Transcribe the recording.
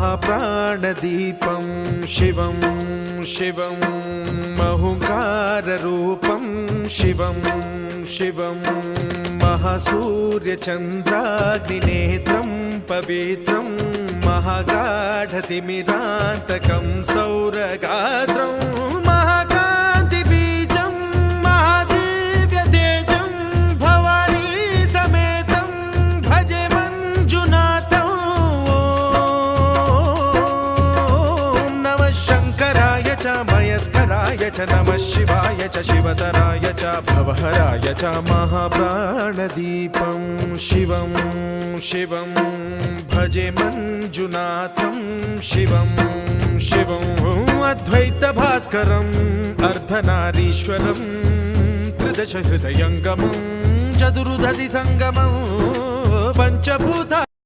महाप्राणदीपं शिवं शिवं महुकाररूपं शिवं शिवं महासूर्यचन्द्राग्निनेत्रं पवित्रं महागाढतिमिरान्तकं सौरगात्रं महाकान्तिबीजं महादिव्यतेजं भवानी समेतं भजे मञ्जुनाथं। ॐ नमः शङ्कराय च मयस्कराय च नमः शिवाय च शिवतराय च भवहराय च महाप्राणदीपं शिवं शिवं भजे मञ्जुनाथं शिवं शिवं अद्वैतभास्करम् अर्धनारीश्वरं त्रिदश हृदयङ्गमं चतुर्दधि सङ्गमं पञ्चभूता